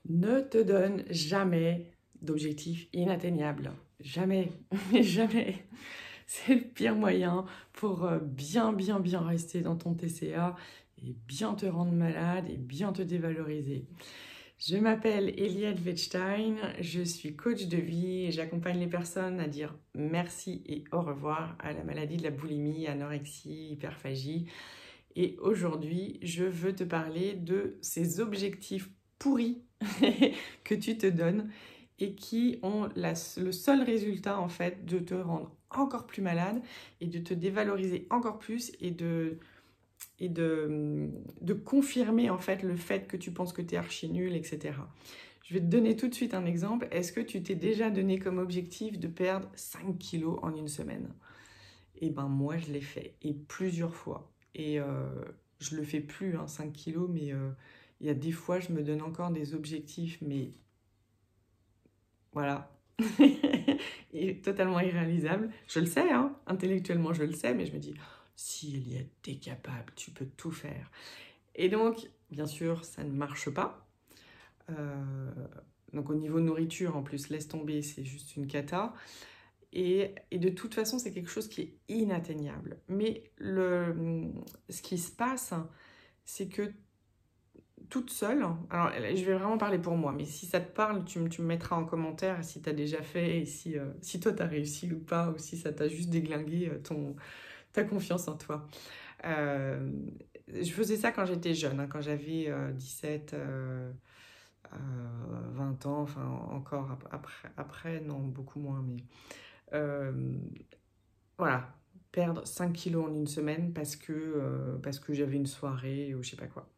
Ne te donne jamais d'objectifs inatteignables. Jamais, jamais. C'est le pire moyen pour bien rester dans ton TCA et bien te rendre malade et bien te dévaloriser. Je m'appelle Eliette Wettstein, je suis coach de vie et j'accompagne les personnes à dire merci et au revoir à la maladie de la boulimie, anorexie, hyperphagie. Et aujourd'hui, je veux te parler de ces objectifs pourris que tu te donnes et qui ont le seul résultat en fait de te rendre encore plus malade et de te dévaloriser encore plus et de confirmer en fait le fait que tu penses que tu es archi nul, etc. Je vais te donner tout de suite un exemple. Est-ce que tu t'es déjà donné comme objectif de perdre 5 kilos en une semaine? Eh ben moi je l'ai fait et plusieurs fois. Et je le fais plus, 5 kilos, mais il y a des fois je me donne encore des objectifs, mais voilà, et totalement irréalisable. Je le sais, intellectuellement je le sais, mais je me dis, si Eliette, t'es capable, tu peux tout faire. Et donc, bien sûr, ça ne marche pas. Euh, donc au niveau nourriture, en plus, laisse tomber, c'est juste une cata. Et de toute façon, c'est quelque chose qui est inatteignable. Mais ce qui se passe, c'est que toute seule, alors je vais vraiment parler pour moi, mais si ça te parle, tu me mettras en commentaire si tu as déjà fait, et si toi tu as réussi ou pas, ou si ça t'a juste déglingué ta confiance en toi. Euh, je faisais ça quand j'étais jeune, quand j'avais 17, 20 ans, enfin encore après, non, beaucoup moins, mais euh, voilà, perdre 5 kilos en une semaine parce que j'avais une soirée ou je sais pas quoi.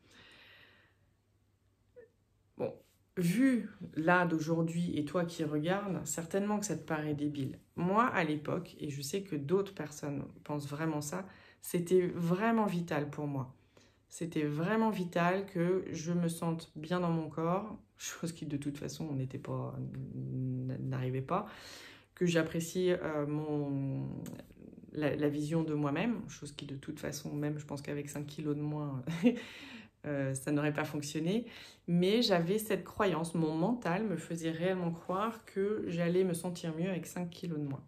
Bon, vu là d'aujourd'hui et toi qui regardes, certainement que ça te paraît débile. Moi, à l'époque, et je sais que d'autres personnes pensent vraiment ça, c'était vraiment vital pour moi. C'était vraiment vital que je me sente bien dans mon corps, chose qui de toute façon n'arrivait pas, que j'apprécie la vision de moi-même, chose qui de toute façon, même je pense qu'avec 5 kilos de moins, ça n'aurait pas fonctionné. Mais j'avais cette croyance, mon mental me faisait réellement croire que j'allais me sentir mieux avec 5 kilos de moins.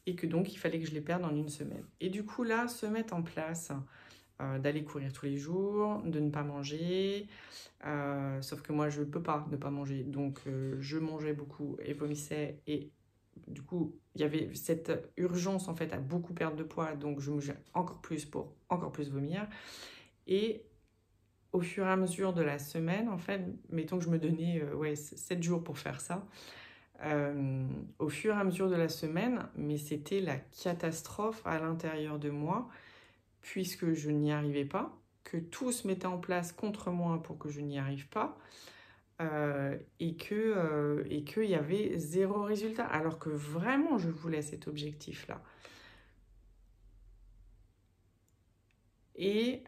Et que donc il fallait que je les perde en une semaine. Et du coup là, se mettre en place d'aller courir tous les jours, de ne pas manger, sauf que moi je ne peux pas ne pas manger, donc je mangeais beaucoup et vomissais et du coup il y avait cette urgence en fait à beaucoup perdre de poids, donc je mangeais encore plus pour encore plus vomir. Et au fur et à mesure de la semaine, en fait, mettons que je me donnais 7 jours pour faire ça, au fur et à mesure de la semaine, mais c'était la catastrophe à l'intérieur de moi, puisque je n'y arrivais pas, que tout se mettait en place contre moi pour que je n'y arrive pas, et qu'il y avait zéro résultat, alors que vraiment je voulais cet objectif-là. Et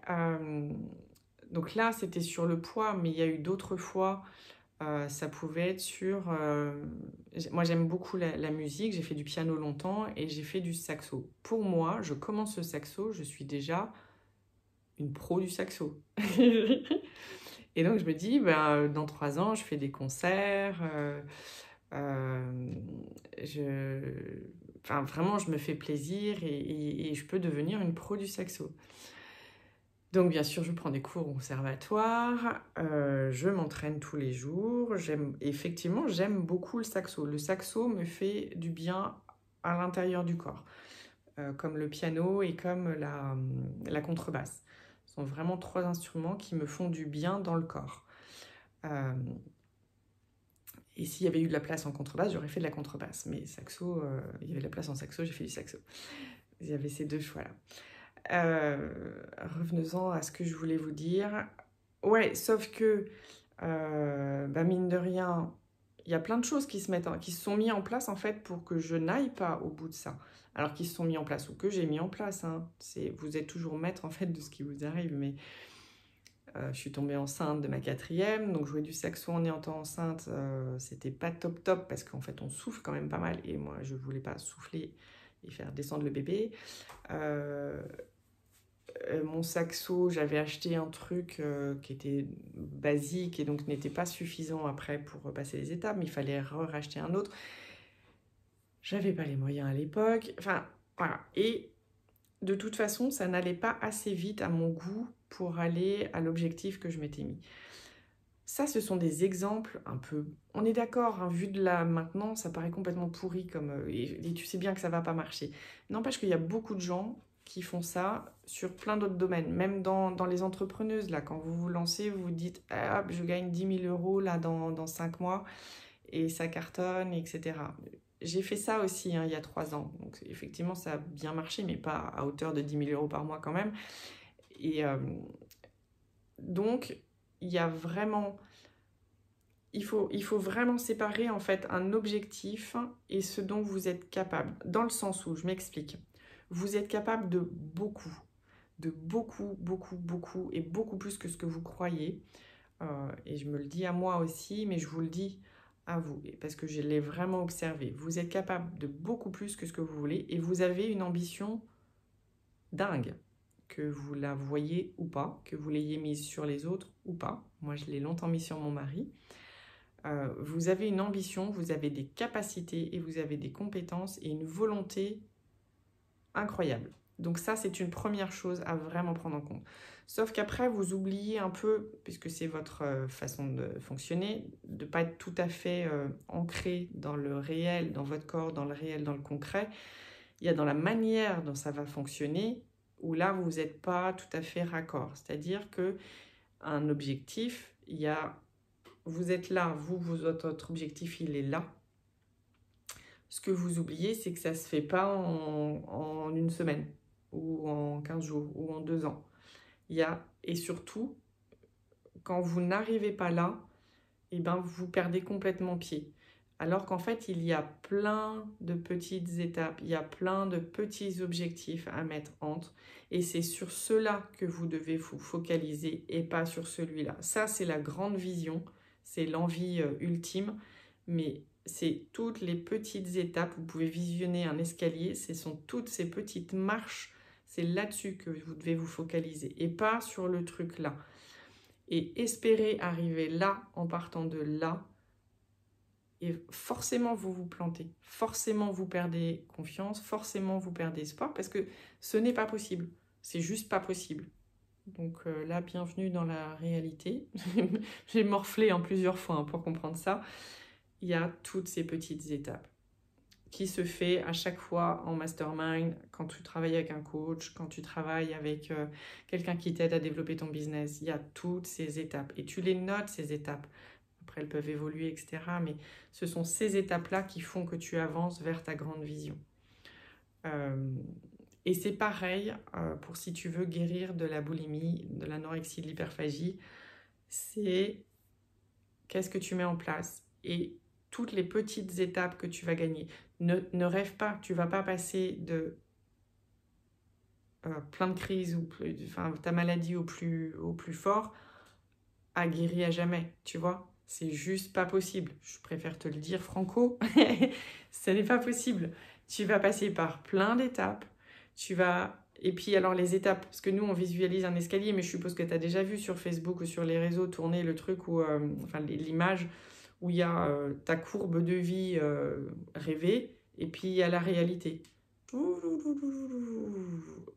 donc là, c'était sur le poids, mais il y a eu d'autres fois. Ça pouvait être sur... moi, j'aime beaucoup la musique. J'ai fait du piano longtemps et j'ai fait du saxo. Pour moi, je commence le saxo, je suis déjà une pro du saxo. Et donc, je me dis, ben, dans 3 ans, je fais des concerts. Euh, je... Enfin, vraiment, je me fais plaisir et je peux devenir une pro du saxo. Donc bien sûr, je prends des cours au conservatoire, je m'entraîne tous les jours. Effectivement, j'aime beaucoup le saxo. Le saxo me fait du bien à l'intérieur du corps, comme le piano et comme la contrebasse. Ce sont vraiment 3 instruments qui me font du bien dans le corps. Euh, et s'il y avait eu de la place en contrebasse, j'aurais fait de la contrebasse. Mais saxo, il y avait de la place en saxo, j'ai fait du saxo. Il y avait ces deux choix-là. Revenons-en à ce que je voulais vous dire. Ouais, sauf que, mine de rien, il y a plein de choses qui se sont mises en place en fait pour que je n'aille pas au bout de ça. Alors qu'ils se sont mis en place ou que j'ai mis en place. Vous êtes toujours maître en fait de ce qui vous arrive. Mais je suis tombée enceinte de ma 4e, donc jouer du saxo en étant enceinte, c'était pas top parce qu'en fait on souffle quand même pas mal et moi je voulais pas souffler et faire descendre le bébé. mon saxo, j'avais acheté un truc qui était basique et donc n'était pas suffisant après pour passer les étapes, mais il fallait racheter un autre. J'avais pas les moyens à l'époque. Enfin, voilà. Et de toute façon, ça n'allait pas assez vite à mon goût pour aller à l'objectif que je m'étais mis. Ça, ce sont des exemples un peu... On est d'accord, hein, vu de là maintenant, ça paraît complètement pourri comme... et tu sais bien que ça va pas marcher. N'empêche qu'il y a beaucoup de gens qui font ça sur plein d'autres domaines. Même dans les entrepreneuses, là, quand vous vous lancez, vous vous dites ah, je gagne 10 000 euros là, dans 5 mois et ça cartonne, etc. J'ai fait ça aussi hein, il y a 3 ans. Donc effectivement, ça a bien marché, mais pas à hauteur de 10 000 euros par mois quand même. Et donc, il y a vraiment... Il faut vraiment séparer en fait un objectif et ce dont vous êtes capable. Dans le sens où, je m'explique, vous êtes capable de beaucoup, et beaucoup plus que ce que vous croyez. Et je me le dis à moi aussi, mais je vous le dis à vous, parce que je l'ai vraiment observé. Vous êtes capable de beaucoup plus que ce que vous voulez et vous avez une ambition dingue, que vous la voyez ou pas, que vous l'ayez mise sur les autres ou pas. Moi, je l'ai longtemps mise sur mon mari. Vous avez une ambition, vous avez des capacités et vous avez des compétences et une volonté incroyable. Donc ça, c'est une première chose à vraiment prendre en compte. Sauf qu'après, vous oubliez un peu, puisque c'est votre façon de fonctionner, de ne pas être tout à fait ancré dans le réel, dans votre corps, dans le réel, dans le concret. Il y a dans la manière dont ça va fonctionner, où là, vous n'êtes pas tout à fait raccord. C'est-à-dire qu'un objectif, il y a... Vous êtes là, votre objectif, il est là. Ce que vous oubliez, c'est que ça ne se fait pas en une semaine, ou en 15 jours, ou en 2 ans. Et surtout, quand vous n'arrivez pas là, eh ben, vous perdez complètement pied. Alors qu'en fait, il y a plein de petites étapes, il y a plein de petits objectifs à mettre entre. Et c'est sur cela que vous devez vous focaliser et pas sur celui-là. Ça, c'est la grande vision, c'est l'envie ultime. Mais c'est toutes les petites étapes. Vous pouvez visionner un escalier, ce sont toutes ces petites marches. C'est là-dessus que vous devez vous focaliser et pas sur le truc là. Et espérer arriver là en partant de là. Et forcément, vous vous plantez. Forcément, vous perdez confiance. Forcément, vous perdez espoir parce que ce n'est pas possible. C'est juste pas possible. Donc là, bienvenue dans la réalité. J'ai morflé en plusieurs fois hein, pour comprendre ça. Il y a toutes ces petites étapes qui se fait à chaque fois en mastermind, quand tu travailles avec un coach, quand tu travailles avec quelqu'un qui t'aide à développer ton business. Il y a toutes ces étapes et tu les notes, ces étapes. Après, elles peuvent évoluer, etc. Mais ce sont ces étapes-là qui font que tu avances vers ta grande vision. Et c'est pareil pour si tu veux guérir de la boulimie, de l'anorexie, de l'hyperphagie. C'est qu'est-ce que tu mets en place et toutes les petites étapes que tu vas gagner. Ne rêve pas, tu ne vas pas passer de plein de crises ou ta maladie au plus fort à guérir à jamais, tu vois. C'est juste pas possible. Je préfère te le dire franco, ce n'est pas possible. Tu vas passer par plein d'étapes, et puis alors les étapes, parce que nous on visualise un escalier, mais je suppose que tu as déjà vu sur Facebook ou sur les réseaux tourner le truc où, l'image où il y a ta courbe de vie rêvée, et puis il y a la réalité.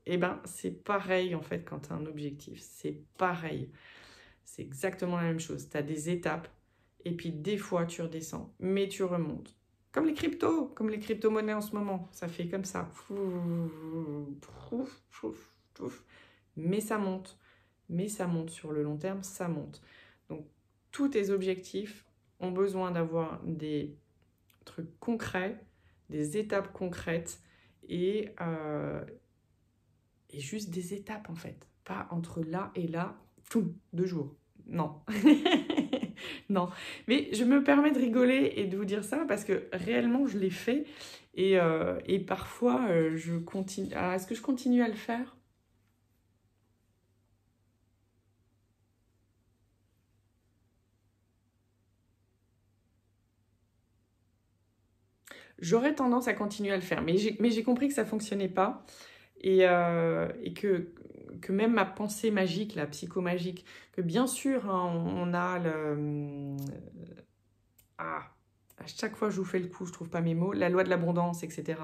Et ben c'est pareil en fait quand tu as un objectif, c'est pareil. C'est exactement la même chose. Tu as des étapes, et puis des fois tu redescends, mais tu remontes. Comme les crypto-monnaies en ce moment, ça fait comme ça. Mais ça monte. Mais ça monte sur le long terme, ça monte. Donc, tous tes objectifs ont besoin d'avoir des trucs concrets, des étapes concrètes et juste des étapes en fait. Pas entre là et là, 2 jours. Non. Non. Mais je me permets de rigoler et de vous dire ça parce que réellement, je l'ai fait. Et parfois, je continue. Alors, est-ce que je continue à le faire ? J'aurais tendance à continuer à le faire. Mais j'ai compris que ça ne fonctionnait pas. et que même ma pensée magique, la psychomagique, que bien sûr, hein, on a le... Ah, à chaque fois je vous fais le coup, je trouve pas mes mots, la loi de l'abondance, etc.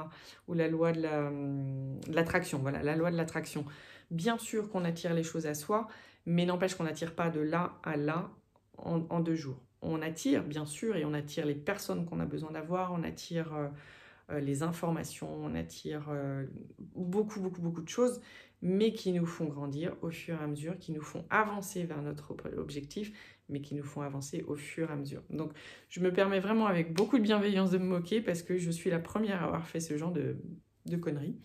Ou la loi de l'attraction, voilà, la loi de l'attraction. Bien sûr qu'on attire les choses à soi, mais n'empêche qu'on n'attire pas de là à là en 2 jours. On attire, bien sûr, et on attire les personnes qu'on a besoin d'avoir, on attire les informations, on attire beaucoup, beaucoup, beaucoup de choses, mais qui nous font grandir au fur et à mesure, qui nous font avancer vers notre objectif, mais qui nous font avancer au fur et à mesure. Donc, je me permets vraiment avec beaucoup de bienveillance de me moquer parce que je suis la première à avoir fait ce genre de conneries.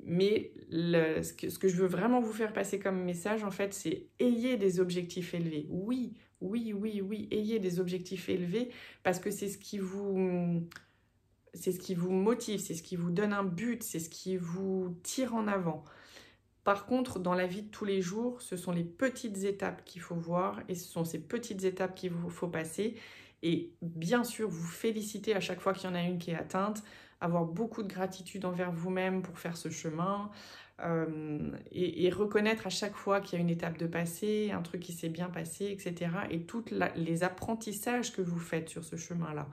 Mais ce que je veux vraiment vous faire passer comme message, en fait, c'est ayez des objectifs élevés. Oui, oui, oui, oui, ayez des objectifs élevés parce que c'est ce qui vous motive, c'est ce qui vous donne un but, c'est ce qui vous tire en avant. Par contre, dans la vie de tous les jours, ce sont les petites étapes qu'il faut voir et ce sont ces petites étapes qu'il vous faut passer. Et bien sûr, vous féliciter à chaque fois qu'il y en a une qui est atteinte, avoir beaucoup de gratitude envers vous-même pour faire ce chemin et reconnaître à chaque fois qu'il y a une étape de passé, un truc qui s'est bien passé, etc. Et tous les apprentissages que vous faites sur ce chemin-là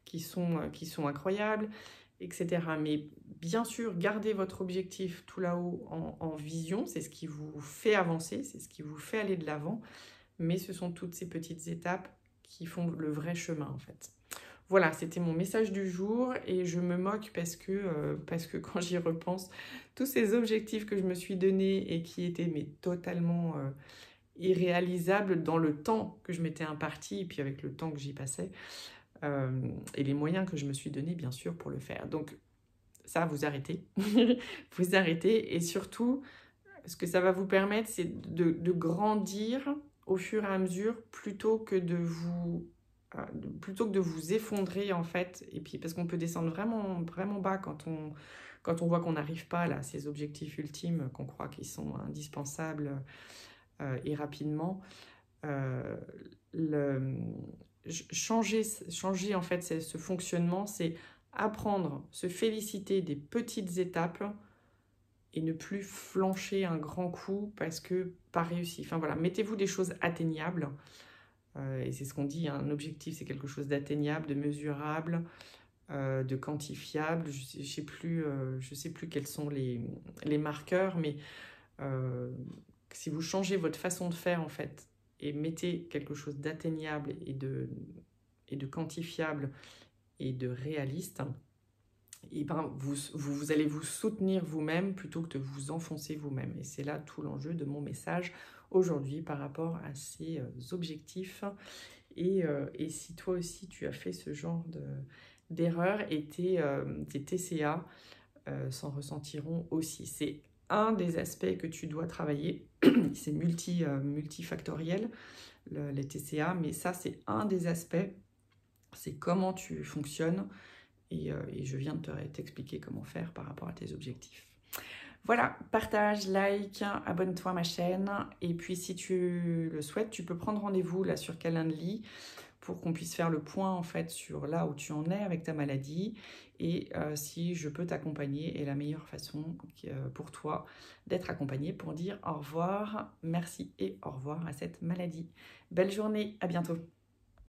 qui sont incroyables, etc. Mais bien sûr, gardez votre objectif tout là-haut en vision, c'est ce qui vous fait avancer, c'est ce qui vous fait aller de l'avant, mais ce sont toutes ces petites étapes qui font le vrai chemin en fait. Voilà, c'était mon message du jour et je me moque parce que quand j'y repense, tous ces objectifs que je me suis donnés et qui étaient mais totalement irréalisables dans le temps que je m'étais imparti et puis avec le temps que j'y passais, et les moyens que je me suis donné bien sûr pour le faire. Donc ça, vous arrêtez. Vous arrêtez et surtout, ce que ça va vous permettre, c'est de grandir au fur et à mesure plutôt que de vous effondrer en fait. Et puis parce qu'on peut descendre vraiment, vraiment bas quand on voit qu'on n'arrive pas là, à ces objectifs ultimes qu'on croit qu'ils sont indispensables et rapidement. Changer en fait ce fonctionnement, c'est apprendre, se féliciter des petites étapes et ne plus flancher un grand coup parce que pas réussi. Enfin voilà, mettez-vous des choses atteignables. Et c'est ce qu'on dit, hein, un objectif c'est quelque chose d'atteignable, de mesurable, de quantifiable. Je sais plus quels sont les marqueurs, mais si vous changez votre façon de faire en fait, et mettez quelque chose d'atteignable et de quantifiable et de réaliste, et ben vous allez vous soutenir vous-même plutôt que de vous enfoncer vous-même. Et c'est là tout l'enjeu de mon message aujourd'hui par rapport à ces objectifs. Et si toi aussi tu as fait ce genre d'erreur et tes TCA s'en ressentiront aussi. C'est un des aspects que tu dois travailler. C'est multifactoriel, les TCA, mais ça, c'est un des aspects. C'est comment tu fonctionnes et je viens de t'expliquer comment faire par rapport à tes objectifs. Voilà, partage, like, abonne-toi à ma chaîne et puis si tu le souhaites, tu peux prendre rendez-vous là sur Calendly pour qu'on puisse faire le point en fait sur là où tu en es avec ta maladie et si je peux t'accompagner et la meilleure façon pour toi d'être accompagné pour dire au revoir, merci et au revoir à cette maladie. Belle journée, à bientôt.